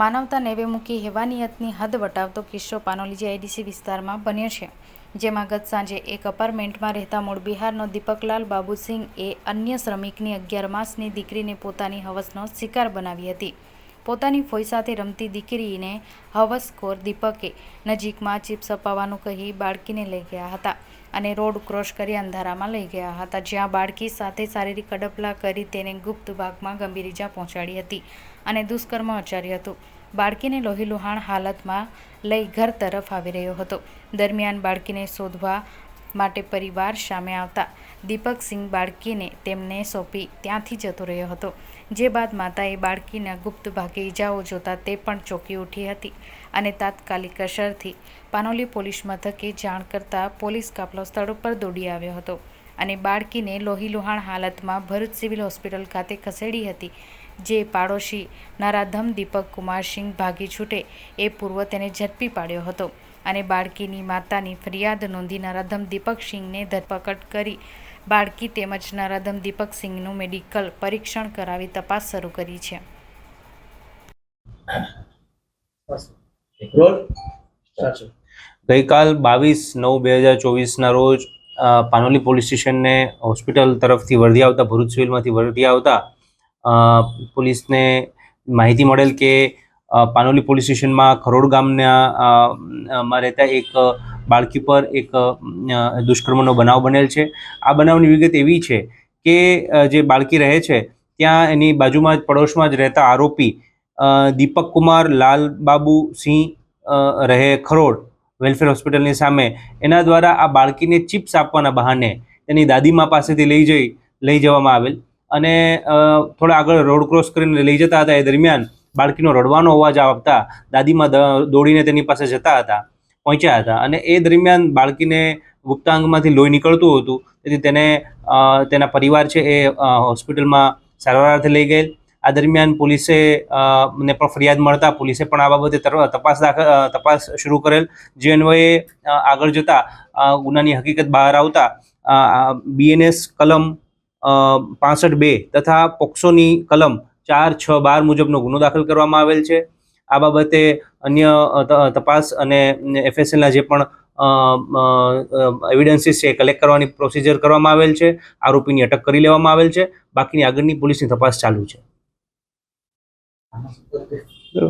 માનવતા નેવે મૂકી હેવાનિયતની હદ વટાવતો કિસ્સો પાનોલી જીઆઈડીસી વિસ્તારમાં બન્યો છે, જેમાં ગત સાંજે એક અપાર્ટમેન્ટમાં રહેતા મૂળ બિહારનો દીપકલાલ બાબુસિંહ એ અન્ય શ્રમિકની 11 માસની દીકરીને પોતાની હવસનો શિકાર બનાવી હતી. પોતાની ફોઈ સાથે રમતી દીકરીને હવસખોર દીપકે નજીકમાં ચિપ્સ અપાવવાનું કહી બાળકીને લઈ ગયા હતા અને રોડ ક્રોસ કરી અંધારામાં લઈ ગયા હતા, જ્યાં બાળકી સાથે શારીરિક અડપલા કરી તેને ગુપ્ત ભાગમાં ગંભીર ઇજા પહોંચાડી હતી અને દુષ્કર્મ આચર્યું હતું. બાળકીને લોહીલુહાણ હાલતમાં લઈ ઘર તરફ આવી રહ્યો હતો. દરમિયાન બાળકીને શોધવા માટે પરિવાર સામે આવતા દીપકસિંહ બાળકીને તેમને સોંપી ત્યાંથી જતો રહ્યો હતો, જે બાદ માતાએ બાળકીના ગુપ્ત ભાગે ઇજાઓ જોતા તે પણ ચોંકી ઉઠી હતી અને તાત્કાલિક અસરથી પાનોલી પોલીસ મથકે જાણ કરતા પોલીસ કાફલો સ્થળ ઉપર દોડી આવ્યો હતો અને બાળકીને લોહીલુહાણ હાલતમાં ભરૂચ સિવિલ હોસ્પિટલ ખાતે ખસેડી હતી, જે પાડોશી નરાધમ દીપક કુમારસિંહ ભાગી છૂટે એ પૂર્વ તેને ઝડપી પાડ્યો હતો અને બાળકીની માતાની ફરિયાદ નોંધી નરાધમ દીપકસિંહને ધરપકડ કરી બાળકી તેમજ નરાધમ દીપકસિંહનું મેડિકલ પરીક્ષણ કરાવી તપાસ શરૂ કરી છે. ગઈકાલ 22/9/2024 રોજ પાનોલી પોલીસ સ્ટેશનને હોસ્પિટલ તરફથી વર્ધી આવતા ભરૂચ સિવિલમાંથી વર્ધી આવતા પોલીસને માહિતી મળેલ કે પાનોલી પોલીસ સ્ટેશનમાં ખરોડ ગામમાં રહેતા એક બાળકી પર એક દુષ્કર્મનો બનાવ બનેલ છે. આ બનાવની વિગત એવી છે કે જે બાળકી રહે છે ત્યાં એની બાજુમાં જ પડોશમાં જ રહેતા આરોપી દીપક કુમાર લાલબાબુ સિંહ રહે ખરોડ વેલફેર હોસ્પિટલની સામે એના દ્વારા આ બાળકીને ચિપ્સ આપવાના બહાને તેની દાદીમા પાસેથી લઈ જવામાં આવેલ અને થોડા આગળ રોડ ક્રોસ કરીને લઈ જતા હતા. એ દરમિયાન બાળકીનો રડવાનો અવાજ આવતા દાદીમા દોડીને તેની પાસે પહોંચ્યા હતા અને એ દરમિયાન બાળકીને ગુપ્તાંગમાંથી લોહી નીકળતું હતું, તેથી તેને તેના પરિવાર છે એ હોસ્પિટલમાં સારવારથી લઈ ગયેલ. આ દરમિયાન પોલીસે ને પણ ફરિયાદ મળતા પોલીસે પણ આ બાબતે તપાસ શરૂ કરેલ, જે અન્વયે આગળ જતા ગુનાની હકીકત બહાર આવતા BNS કલમ 65(2) તથા પોક્સોની કલમ 4, 6, 12 મુજબનો ગુનો દાખલ કરવામાં આવેલ છે. આ બાબતે અન્ય તપાસ અને FSLના જે પણ એવિડન્સીસ છે કલેક્ટ કરવાની પ્રોસિજર કરવામાં આવેલ છે. આરોપીની અટક કરી લેવામાં આવેલ છે. બાકીની આગળની પોલીસની તપાસ ચાલુ છે.